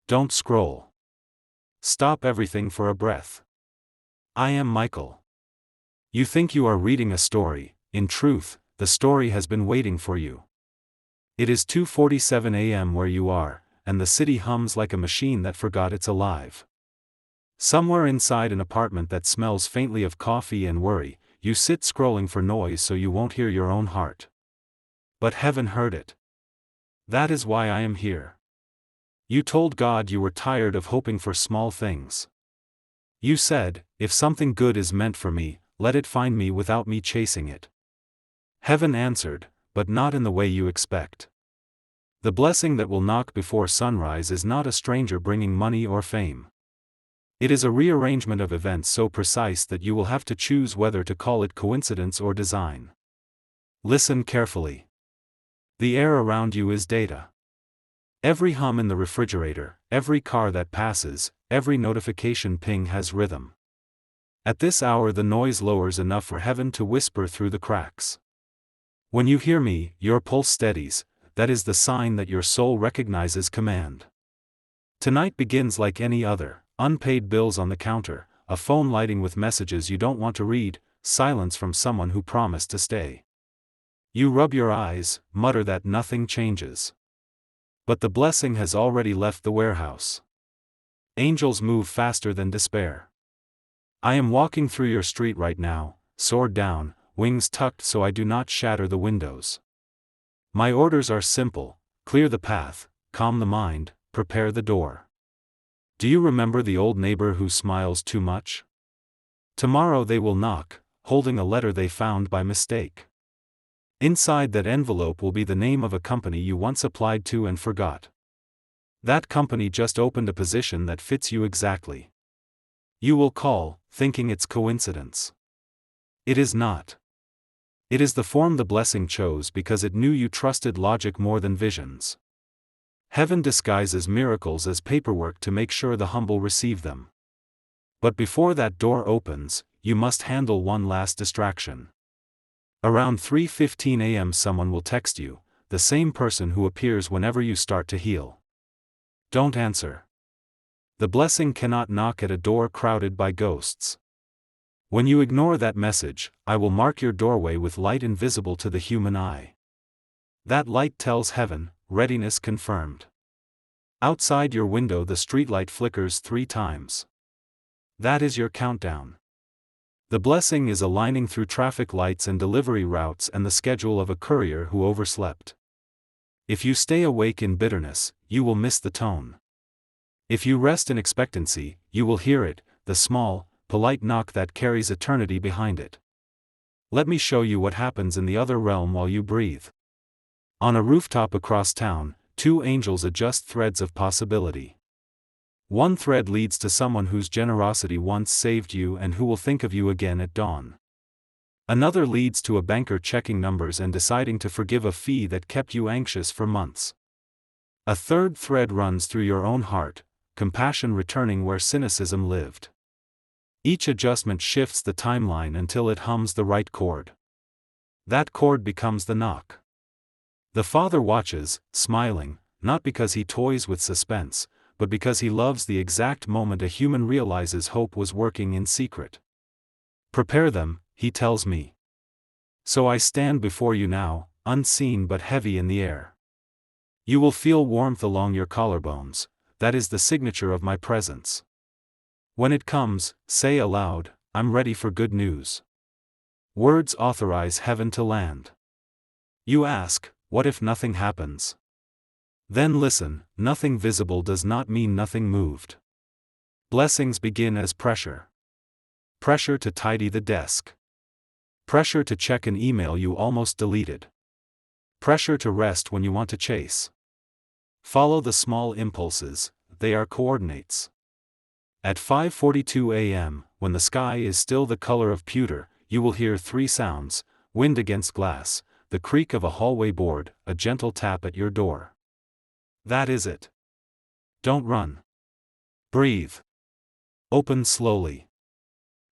Don't scroll. Stop everything for a breath. I am Michael. You think you are reading a story. In truth, the story has been waiting for you. It is 2:47 a.m. where you are, and the city hums like a machine that forgot it's alive. Somewhere inside an apartment that smells faintly of coffee and worry, you sit scrolling for noise so you won't hear your own heart. But heaven heard it. That is why I am here. You told God you were tired of hoping for small things. You said, if something good is meant for me, let it find me without me chasing it. Heaven answered, but not in the way you expect. The blessing that will knock before sunrise is not a stranger bringing money or fame. It is a rearrangement of events so precise that you will have to choose whether to call it coincidence or design. Listen carefully. The air around you is data. Every hum in the refrigerator, every car that passes, every notification ping has rhythm. At this hour the noise lowers enough for heaven to whisper through the cracks. When you hear me, your pulse steadies. That is the sign that your soul recognizes command. Tonight begins like any other, unpaid bills on the counter, a phone lighting with messages you don't want to read, silence from someone who promised to stay. You rub your eyes, mutter that nothing changes. But the blessing has already left the warehouse. Angels move faster than despair. I am walking through your street right now, sword down, wings tucked so I do not shatter the windows. My orders are simple: clear the path, calm the mind, prepare the door. Do you remember the old neighbor who smiles too much? Tomorrow they will knock, holding a letter they found by mistake. Inside that envelope will be the name of a company you once applied to and forgot. That company just opened a position that fits you exactly. You will call, thinking it's coincidence. It is not. It is the form the blessing chose because it knew you trusted logic more than visions. Heaven disguises miracles as paperwork to make sure the humble receive them. But before that door opens, you must handle one last distraction. Around 3:15 a.m. someone will text you, the same person who appears whenever you start to heal. Don't answer. The blessing cannot knock at a door crowded by ghosts. When you ignore that message, I will mark your doorway with light invisible to the human eye. That light tells heaven, readiness confirmed. Outside your window the streetlight flickers 3 times. That is your countdown. The blessing is aligning through traffic lights and delivery routes and the schedule of a courier who overslept. If you stay awake in bitterness, you will miss the tone. If you rest in expectancy, you will hear it, the small, polite knock that carries eternity behind it. Let me show you what happens in the other realm while you breathe. On a rooftop across town, 2 angels adjust threads of possibility. One thread leads to someone whose generosity once saved you and who will think of you again at dawn. Another leads to a banker checking numbers and deciding to forgive a fee that kept you anxious for months. A third thread runs through your own heart, compassion returning where cynicism lived. Each adjustment shifts the timeline until it hums the right chord. That chord becomes the knock. The Father watches, smiling, not because he toys with suspense, but because he loves the exact moment a human realizes hope was working in secret. Prepare them, he tells me. So I stand before you now, unseen but heavy in the air. You will feel warmth along your collarbones, that is the signature of my presence. When it comes, say aloud, I'm ready for good news. Words authorize heaven to land. You ask, what if nothing happens? Then listen, nothing visible does not mean nothing moved. Blessings begin as pressure. Pressure to tidy the desk. Pressure to check an email you almost deleted. Pressure to rest when you want to chase. Follow the small impulses, they are coordinates. At 5:42 a.m., when the sky is still the color of pewter, you will hear 3 sounds: wind against glass, the creak of a hallway board, a gentle tap at your door. That is it. Don't run. Breathe. Open slowly.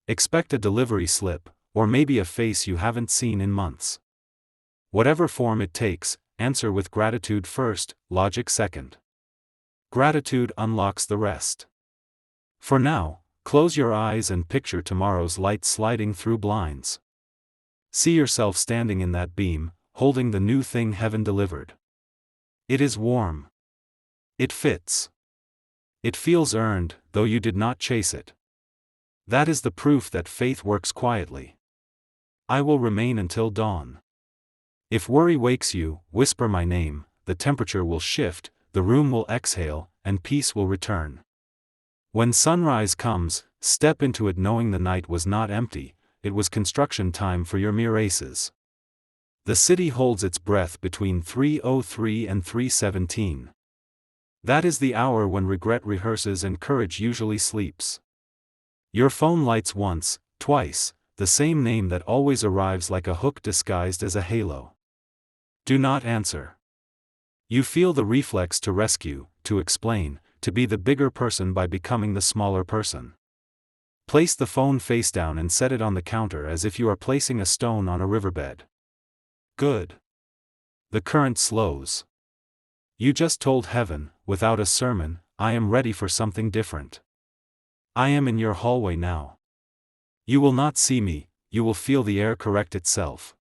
Expect a delivery slip, or maybe a face you haven't seen in months. Whatever form it takes, answer with gratitude first, logic second. Gratitude unlocks the rest. For now, close your eyes and picture tomorrow's light sliding through blinds. See yourself standing in that beam, holding the new thing heaven delivered. It is warm. It fits. It feels earned, though you did not chase it. That is the proof that faith works quietly. I will remain until dawn. If worry wakes you, whisper my name, the temperature will shift, the room will exhale, and peace will return. When sunrise comes, step into it knowing the night was not empty, it was construction time for your mere aces. The city holds its breath between 3:03 and 3:17. That is the hour when regret rehearses and courage usually sleeps. Your phone lights once, twice, the same name that always arrives like a hook disguised as a halo. Do not answer. You feel the reflex to rescue, to explain, to be the bigger person by becoming the smaller person. Place the phone face down and set it on the counter as if you are placing a stone on a riverbed. Good. The current slows. You just told heaven, without a sermon, I am ready for something different. I am in your hallway now. You will not see me, you will feel the air correct itself.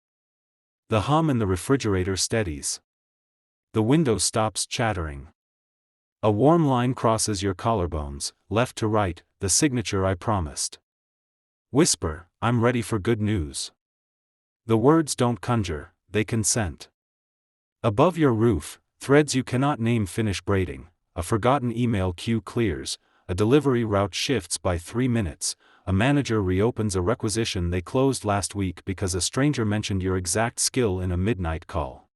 The hum in the refrigerator steadies. The window stops chattering. A warm line crosses your collarbones, left to right, the signature I promised. Whisper, I'm ready for good news. The words don't conjure, they consent. Above your roof, threads you cannot name finish braiding, a forgotten email queue clears, a delivery route shifts by 3 minutes, a manager reopens a requisition they closed last week because a stranger mentioned your exact skill in a midnight call.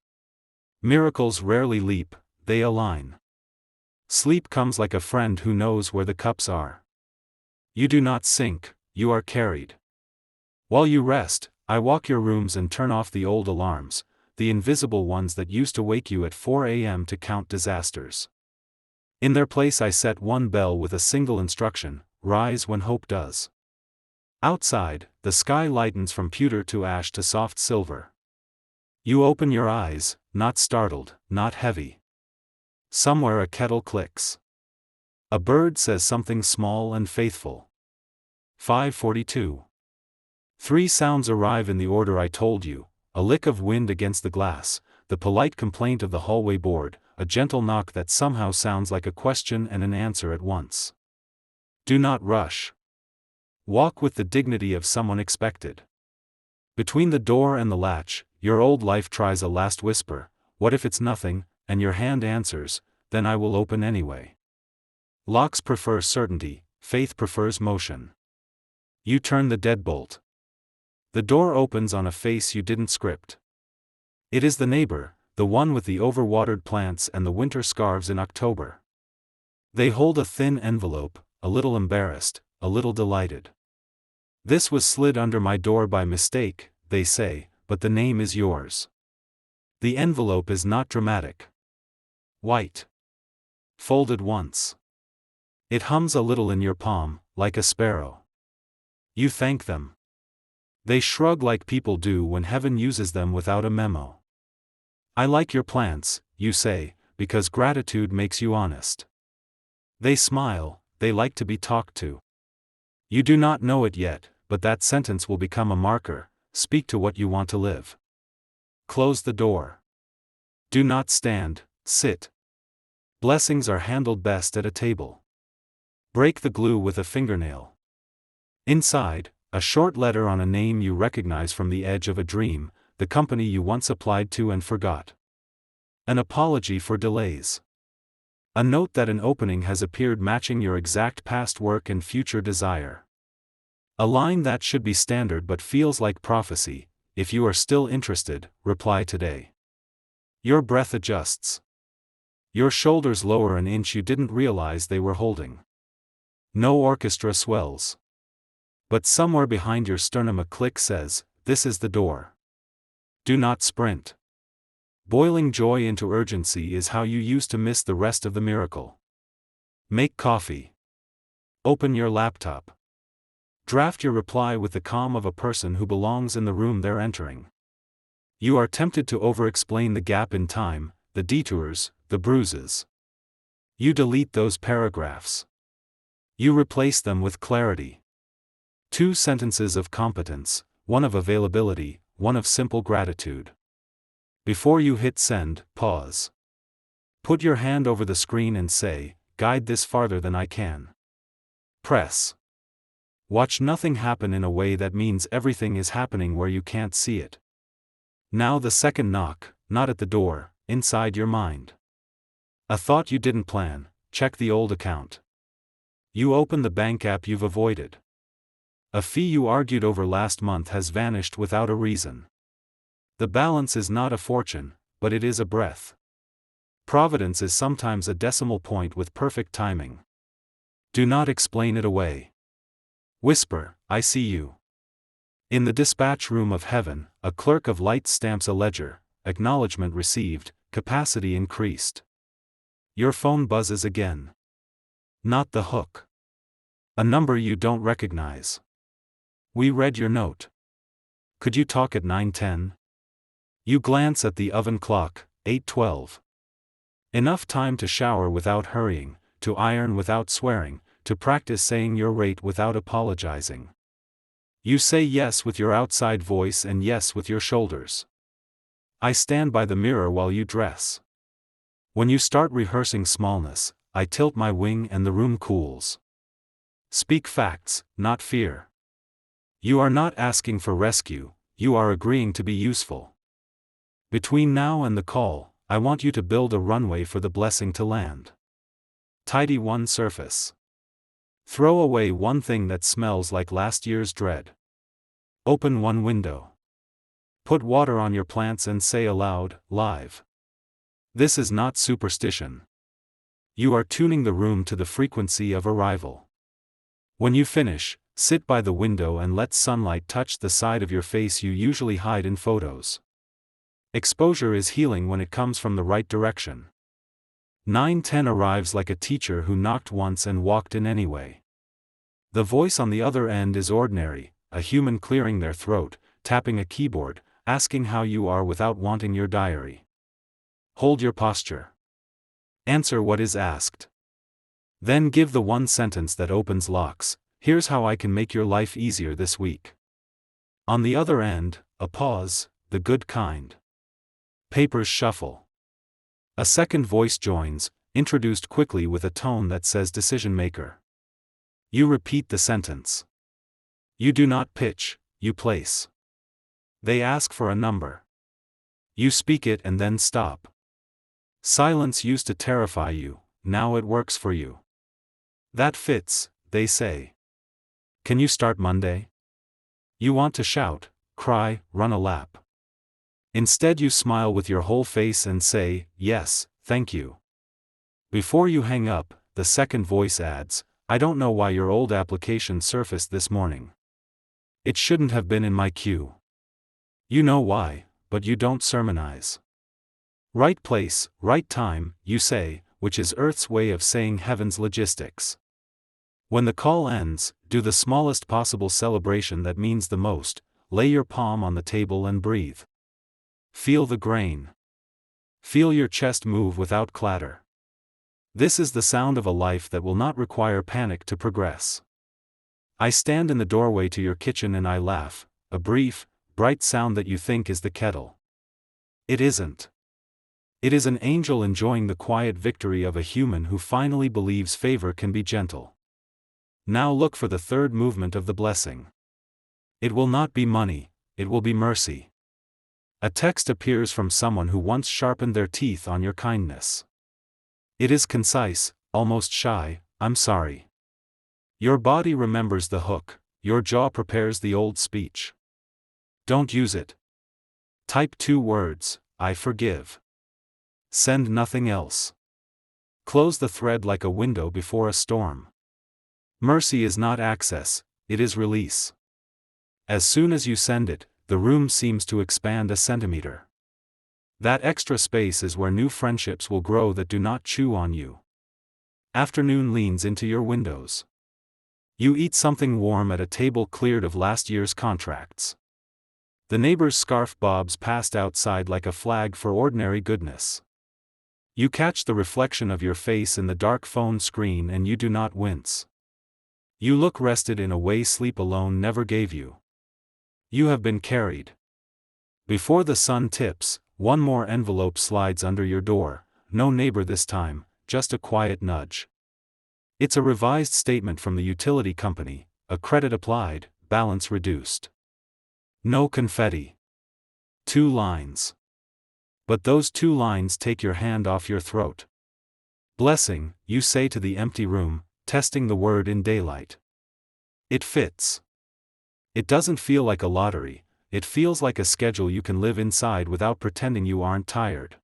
Miracles rarely leap, they align. Sleep comes like a friend who knows where the cups are. You do not sink, you are carried. While you rest, I walk your rooms and turn off the old alarms, the invisible ones that used to wake you at 4 a.m. to count disasters. In their place I set one bell with a single instruction, rise when hope does. Outside, the sky lightens from pewter to ash to soft silver. You open your eyes, not startled, not heavy. Somewhere a kettle clicks. A bird says something small and faithful. 5:42. 3 sounds arrive in the order I told you, a lick of wind against the glass, the polite complaint of the hallway board, a gentle knock that somehow sounds like a question and an answer at once. Do not rush. Walk with the dignity of someone expected. Between the door and the latch, your old life tries a last whisper, what if it's nothing, and your hand answers, then I will open anyway. Locks prefer certainty, faith prefers motion. You turn the deadbolt. The door opens on a face you didn't script. It is the neighbor, the one with the overwatered plants and the winter scarves in October. They hold a thin envelope, a little embarrassed, a little delighted. This was slid under my door by mistake, they say, but the name is yours. The envelope is not dramatic. White. Folded once. It hums a little in your palm, like a sparrow. You thank them. They shrug like people do when heaven uses them without a memo. I like your plants, you say, because gratitude makes you honest. They smile, they like to be talked to. You do not know it yet, but that sentence will become a marker, speak to what you want to live. Close the door. Do not stand, sit. Blessings are handled best at a table. Break the glue with a fingernail. Inside, a short letter on a name you recognize from the edge of a dream, the company you once applied to and forgot. An apology for delays. A note that an opening has appeared matching your exact past work and future desire. A line that should be standard but feels like prophecy, if you are still interested, reply today. Your breath adjusts. Your shoulders lower an inch you didn't realize they were holding. No orchestra swells. But somewhere behind your sternum a click says, this is the door. Do not sprint. Boiling joy into urgency is how you used to miss the rest of the miracle. Make coffee. Open your laptop. Draft your reply with the calm of a person who belongs in the room they're entering. You are tempted to over-explain the gap in time, the detours, the bruises. You delete those paragraphs. You replace them with clarity. 2 sentences of competence, 1 of availability, 1 of simple gratitude. Before you hit send, pause. Put your hand over the screen and say, "Guide this farther than I can." Press. Watch nothing happen in a way that means everything is happening where you can't see it. Now the second knock, not at the door, inside your mind. A thought you didn't plan, check the old account. You open the bank app you've avoided. A fee you argued over last month has vanished without a reason. The balance is not a fortune, but it is a breath. Providence is sometimes a decimal point with perfect timing. Do not explain it away. Whisper, "I see you." In the dispatch room of heaven, a clerk of light stamps a ledger, acknowledgement received, capacity increased. Your phone buzzes again. Not the hook. A number you don't recognize. "We read your note. Could you talk at 9:10? You glance at the oven clock, 8:12. Enough time to shower without hurrying, to iron without swearing, to practice saying your rate without apologizing. You say yes with your outside voice and yes with your shoulders. I stand by the mirror while you dress. When you start rehearsing smallness, I tilt my wing and the room cools. Speak facts, not fear. You are not asking for rescue, you are agreeing to be useful. Between now and the call, I want you to build a runway for the blessing to land. Tidy one surface. Throw away one thing that smells like last year's dread. Open one window. Put water on your plants and say aloud, "Live." This is not superstition. You are tuning the room to the frequency of arrival. When you finish, sit by the window and let sunlight touch the side of your face you usually hide in photos. Exposure is healing when it comes from the right direction. 9:10 arrives like a teacher who knocked once and walked in anyway. The voice on the other end is ordinary, a human clearing their throat, tapping a keyboard, asking how you are without wanting your diary. Hold your posture. Answer what is asked. Then give the one sentence that opens locks, "Here's how I can make your life easier this week." On the other end, a pause, the good kind. Papers shuffle. A second voice joins, introduced quickly with a tone that says decision maker. You repeat the sentence. You do not pitch, you place. They ask for a number. You speak it and then stop. Silence used to terrify you, now it works for you. That fits, they say. Can you start Monday? You want to shout, cry, run a lap. Instead you smile with your whole face and say, "Yes, thank you." Before you hang up, the second voice adds, "I don't know why your old application surfaced this morning. It shouldn't have been in my queue." You know why, but you don't sermonize. Right place, right time, you say, which is Earth's way of saying heaven's logistics. When the call ends, do the smallest possible celebration that means the most, lay your palm on the table and breathe. Feel the grain. Feel your chest move without clatter. This is the sound of a life that will not require panic to progress. I stand in the doorway to your kitchen and I laugh, a brief, bright sound that you think is the kettle. It isn't. It is an angel enjoying the quiet victory of a human who finally believes favor can be gentle. Now look for the third movement of the blessing. It will not be money, it will be mercy. A text appears from someone who once sharpened their teeth on your kindness. It is concise, almost shy, "I'm sorry." Your body remembers the hook, your jaw prepares the old speech. Don't use it. Type 2 words, "I forgive." Send nothing else. Close the thread like a window before a storm. Mercy is not access, it is release. As soon as you send it, the room seems to expand a centimeter. That extra space is where new friendships will grow that do not chew on you. Afternoon leans into your windows. You eat something warm at a table cleared of last year's contracts. The neighbor's scarf bobs past outside like a flag for ordinary goodness. You catch the reflection of your face in the dark phone screen and you do not wince. You look rested in a way sleep alone never gave you. You have been carried. Before the sun tips, one more envelope slides under your door, no neighbor this time, just a quiet nudge. It's a revised statement from the utility company, a credit applied, balance reduced. No confetti. 2 lines. But those 2 lines take your hand off your throat. Blessing, you say to the empty room, testing the word in daylight. It fits. It doesn't feel like a lottery, it feels like a schedule you can live inside without pretending you aren't tired.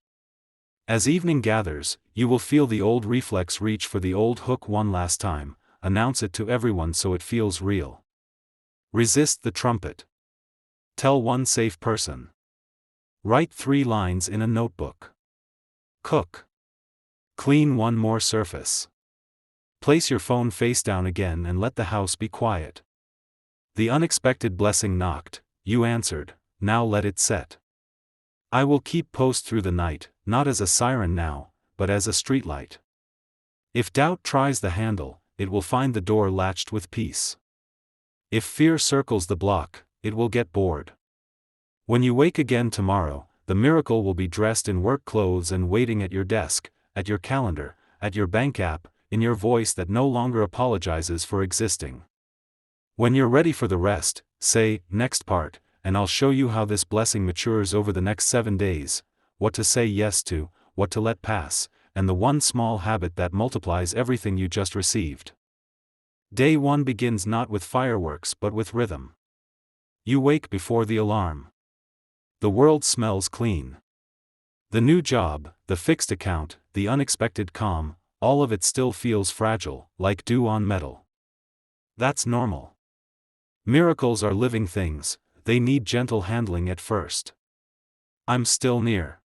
As evening gathers, you will feel the old reflex reach for the old hook one last time, announce it to everyone so it feels real. Resist the trumpet. Tell one safe person. Write 3 lines in a notebook. Cook. Clean one more surface. Place your phone face down again and let the house be quiet. The unexpected blessing knocked, you answered, now let it set. I will keep post through the night, not as a siren now, but as a streetlight. If doubt tries the handle, it will find the door latched with peace. If fear circles the block, it will get bored. When you wake again tomorrow, the miracle will be dressed in work clothes and waiting at your desk, at your calendar, at your bank app, in your voice that no longer apologizes for existing. When you're ready for the rest, say, next part, and I'll show you how this blessing matures over the next 7 days, what to say yes to, what to let pass, and the one small habit that multiplies everything you just received. Day 1 begins not with fireworks but with rhythm. You wake before the alarm. The world smells clean. The new job, the fixed account, the unexpected calm, all of it still feels fragile, like dew on metal. That's normal. Miracles are living things, they need gentle handling at first. I'm still near.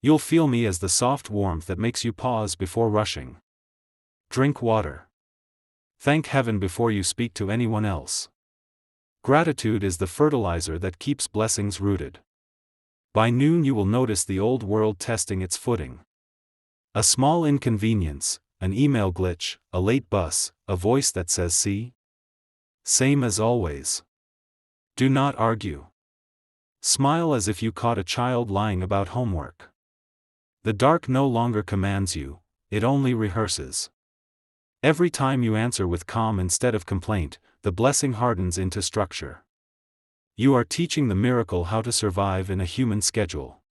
You'll feel me as the soft warmth that makes you pause before rushing. Drink water. Thank heaven before you speak to anyone else. Gratitude is the fertilizer that keeps blessings rooted. By noon you will notice the old world testing its footing. A small inconvenience, an email glitch, a late bus, a voice that says see? Same as always. Do not argue. Smile as if you caught a child lying about homework. The dark no longer commands you, it only rehearses. Every time you answer with calm instead of complaint, the blessing hardens into structure. You are teaching the miracle how to survive in a human schedule.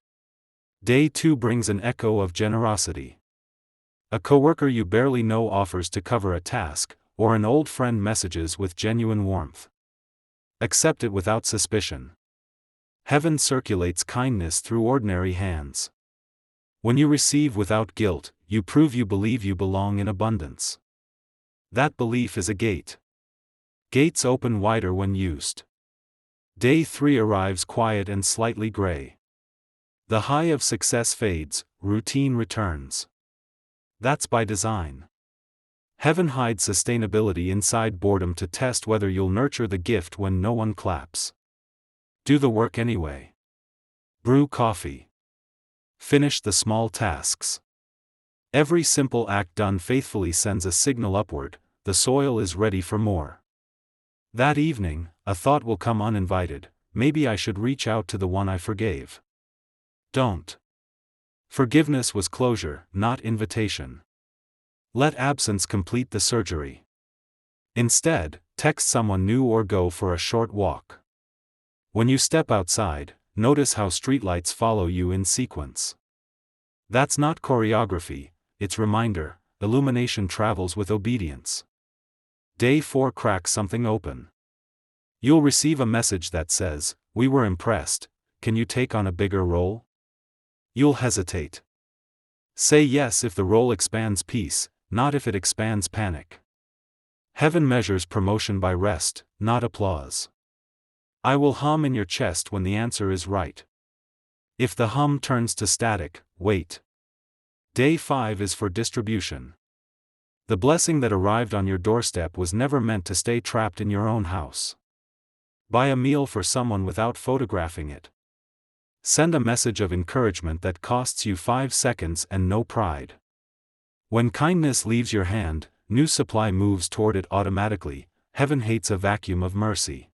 Day 2 brings an echo of generosity. A coworker you barely know offers to cover a task, or an old friend messages with genuine warmth. Accept it without suspicion. Heaven circulates kindness through ordinary hands. When you receive without guilt, you prove you believe you belong in abundance. That belief is a gate. Gates open wider when used. Day 3 arrives quiet and slightly gray. The high of success fades, routine returns. That's by design. Heaven hides sustainability inside boredom to test whether you'll nurture the gift when no one claps. Do the work anyway. Brew coffee. Finish the small tasks. Every simple act done faithfully sends a signal upward, the soil is ready for more. That evening, a thought will come uninvited, maybe I should reach out to the one I forgave. Don't. Forgiveness was closure, not invitation. Let absence complete the surgery. Instead, text someone new or go for a short walk. When you step outside, notice how streetlights follow you in sequence. That's not choreography, it's reminder, illumination travels with obedience. Day 4 cracks something open. You'll receive a message that says, "We were impressed, can you take on a bigger role?" You'll hesitate. Say yes if the role expands peace, not if it expands panic. Heaven measures promotion by rest, not applause. I will hum in your chest when the answer is right. If the hum turns to static, wait. Day 5 is for distribution. The blessing that arrived on your doorstep was never meant to stay trapped in your own house. Buy a meal for someone without photographing it. Send a message of encouragement that costs you 5 seconds and no pride. When kindness leaves your hand, new supply moves toward it automatically. Heaven hates a vacuum of mercy.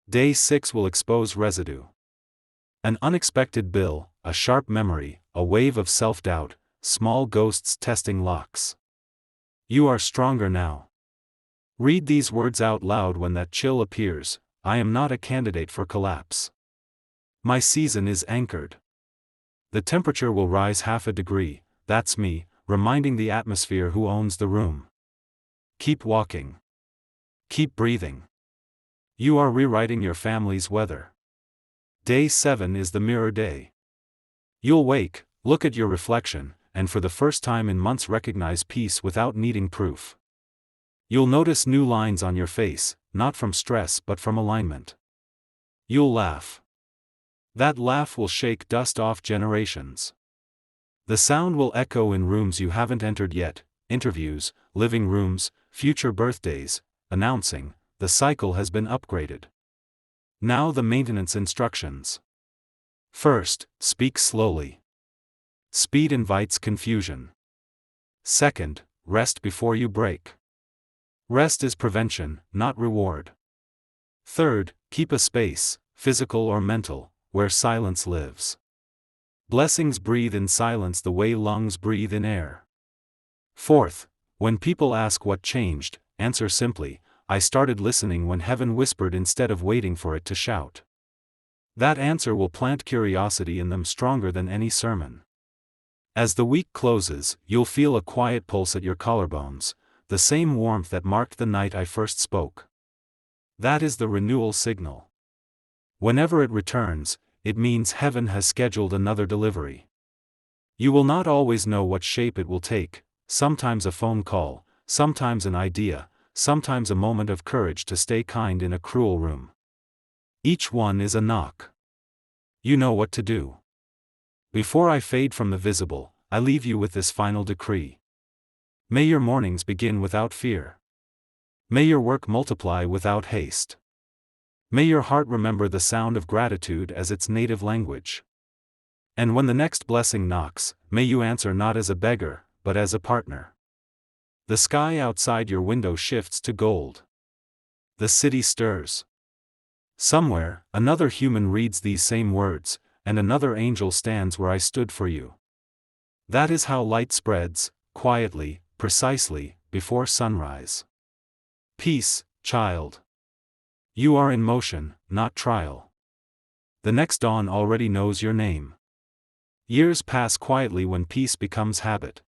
Day 6 will expose residue. An unexpected bill, a sharp memory, a wave of self-doubt, small ghosts testing locks. You are stronger now. Read these words out loud when that chill appears. I am not a candidate for collapse. My season is anchored. The temperature will rise half a degree, that's me, reminding the atmosphere who owns the room. Keep walking. Keep breathing. You are rewriting your family's weather. Day 7 is the mirror day. You'll wake, look at your reflection, and for the first time in months recognize peace without needing proof. You'll notice new lines on your face, not from stress but from alignment. You'll laugh. That laugh will shake dust off generations. The sound will echo in rooms you haven't entered yet, interviews, living rooms, future birthdays, announcing, the cycle has been upgraded. Now the maintenance instructions. First, speak slowly. Speed invites confusion. Second, rest before you break. Rest is prevention, not reward. Third, keep a space, physical or mental, where silence lives. Blessings breathe in silence the way lungs breathe in air. Fourth, when people ask what changed, answer simply, I started listening when heaven whispered instead of waiting for it to shout. That answer will plant curiosity in them stronger than any sermon. As the week closes, you'll feel a quiet pulse at your collarbones, the same warmth that marked the night I first spoke. That is the renewal signal. Whenever it returns, it means heaven has scheduled another delivery. You will not always know what shape it will take, sometimes a phone call, sometimes an idea, sometimes a moment of courage to stay kind in a cruel room. Each one is a knock. You know what to do. Before I fade from the visible, I leave you with this final decree. May your mornings begin without fear. May your work multiply without haste. May your heart remember the sound of gratitude as its native language. And when the next blessing knocks, may you answer not as a beggar, but as a partner. The sky outside your window shifts to gold. The city stirs. Somewhere, another human reads these same words, and another angel stands where I stood for you. That is how light spreads, quietly, precisely, before sunrise. Peace, child. You are in motion, not trial. The next dawn already knows your name. Years pass quietly when peace becomes habit.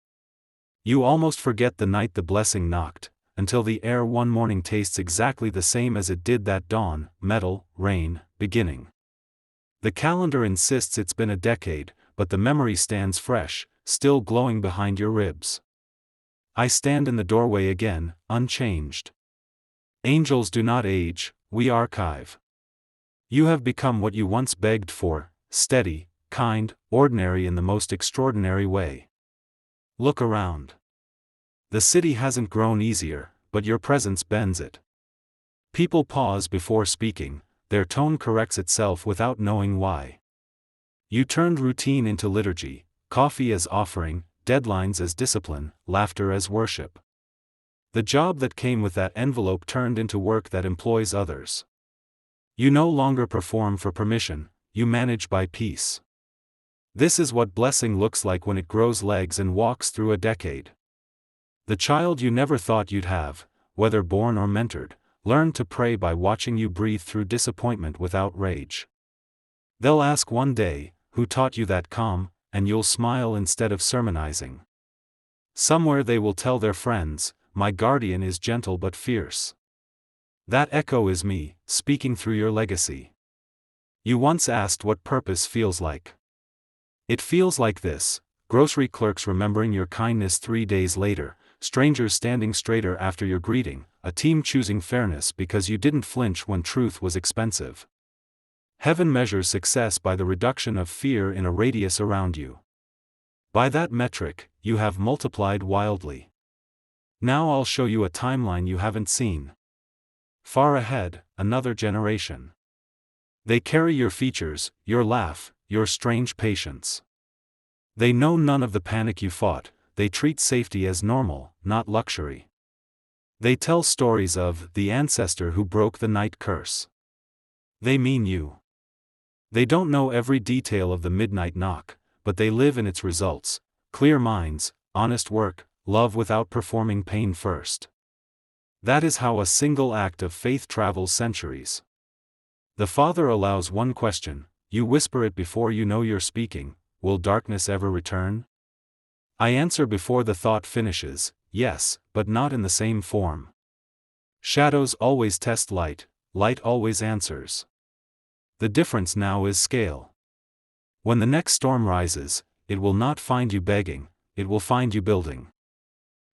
You almost forget the night the blessing knocked, until the air one morning tastes exactly the same as it did that dawn, metal, rain, beginning. The calendar insists it's been a decade, but the memory stands fresh, still glowing behind your ribs. I stand in the doorway again, unchanged. Angels do not age, we archive. You have become what you once begged for, steady, kind, ordinary in the most extraordinary way. Look around. The city hasn't grown easier, but your presence bends it. People pause before speaking, their tone corrects itself without knowing why. You turned routine into liturgy, coffee as offering, deadlines as discipline, laughter as worship. The job that came with that envelope turned into work that employs others. You no longer perform for permission, you manage by peace. This is what blessing looks like when it grows legs and walks through a decade. The child you never thought you'd have, whether born or mentored, learned to pray by watching you breathe through disappointment without rage. They'll ask one day, who taught you that calm, and you'll smile instead of sermonizing. Somewhere they will tell their friends, my guardian is gentle but fierce. That echo is me, speaking through your legacy. You once asked what purpose feels like. It feels like this: grocery clerks remembering your kindness 3 days later, strangers standing straighter after your greeting, a team choosing fairness because you didn't flinch when truth was expensive. Heaven measures success by the reduction of fear in a radius around you. By that metric, you have multiplied wildly. Now I'll show you a timeline you haven't seen. Far ahead, another generation. They carry your features, your laugh, your strange patience. They know none of the panic you fought, they treat safety as normal, not luxury. They tell stories of the ancestor who broke the night curse. They mean you. They don't know every detail of the midnight knock, but they live in its results: clear minds, honest work, love without performing pain first. That is how a single act of faith travels centuries. The Father allows one question, you whisper it before you know you're speaking: will darkness ever return? I answer before the thought finishes: yes, but not in the same form. Shadows always test light, light always answers. The difference now is scale. When the next storm rises, it will not find you begging, it will find you building.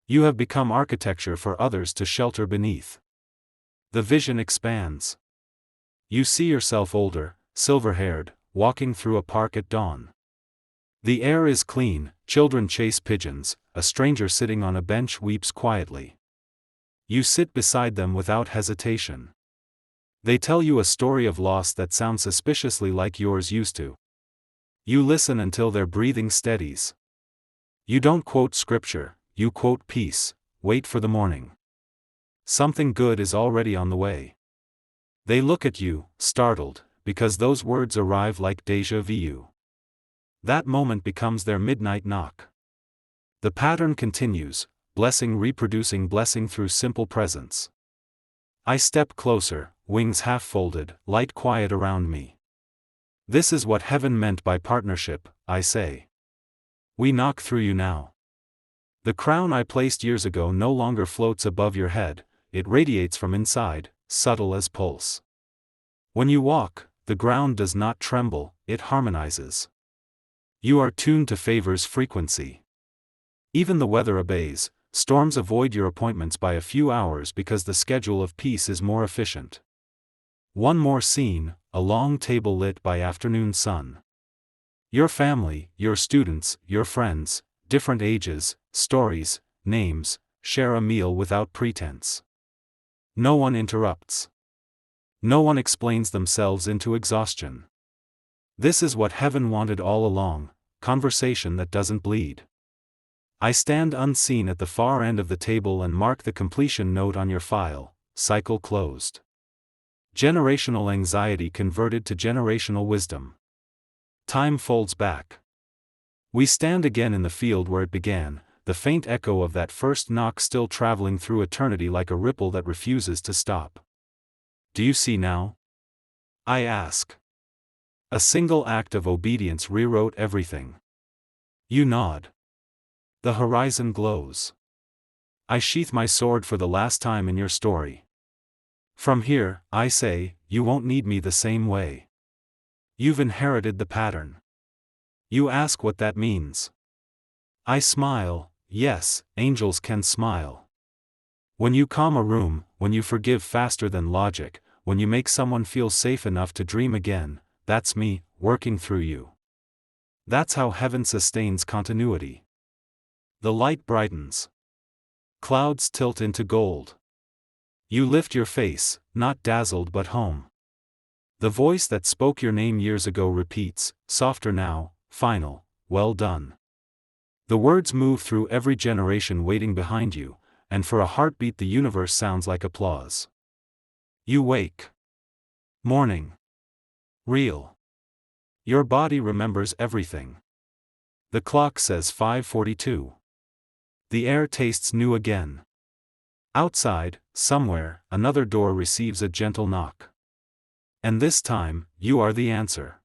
You have become architecture for others to shelter beneath. The vision expands. You see yourself older, silver-haired, walking through a park at dawn. The air is clean, children chase pigeons, a stranger sitting on a bench weeps quietly. You sit beside them without hesitation. They tell you a story of loss that sounds suspiciously like yours used to. You listen until their breathing steadies. You don't quote scripture, you quote peace: wait for the morning. Something good is already on the way. They look at you, startled, because those words arrive like déjà vu. That moment becomes their midnight knock. The pattern continues, blessing reproducing blessing through simple presence. I step closer, wings half folded, light quiet around me. This is what heaven meant by partnership, I say. We knock through you now. The crown I placed years ago no longer floats above your head, it radiates from inside, subtle as pulse. When you walk, the ground does not tremble, it harmonizes. You are tuned to favor's frequency. Even the weather obeys. Storms avoid your appointments by a few hours because the schedule of peace is more efficient. One more scene, a long table lit by afternoon sun. Your family, your students, your friends, different ages, stories, names, share a meal without pretense. No one interrupts. No one explains themselves into exhaustion. This is what heaven wanted all along: conversation that doesn't bleed. I stand unseen at the far end of the table and mark the completion note on your file: cycle closed. Generational anxiety converted to generational wisdom. Time folds back. We stand again in the field where it began, the faint echo of that first knock still traveling through eternity like a ripple that refuses to stop. Do you see now? I ask. A single act of obedience rewrote everything. You nod. The horizon glows. I sheath my sword for the last time in your story. From here, I say, you won't need me the same way. You've inherited the pattern. You ask what that means. I smile: yes, angels can smile. When you calm a room, when you forgive faster than logic, when you make someone feel safe enough to dream again, that's me, working through you. That's how heaven sustains continuity. The light brightens. Clouds tilt into gold. You lift your face, not dazzled but home. The voice that spoke your name years ago repeats, softer now, final: well done. The words move through every generation waiting behind you, and for a heartbeat the universe sounds like applause. You wake. Morning. Real. Your body remembers everything. The clock says 5:42. The air tastes new again. Outside, somewhere, another door receives a gentle knock. And this time, you are the answer.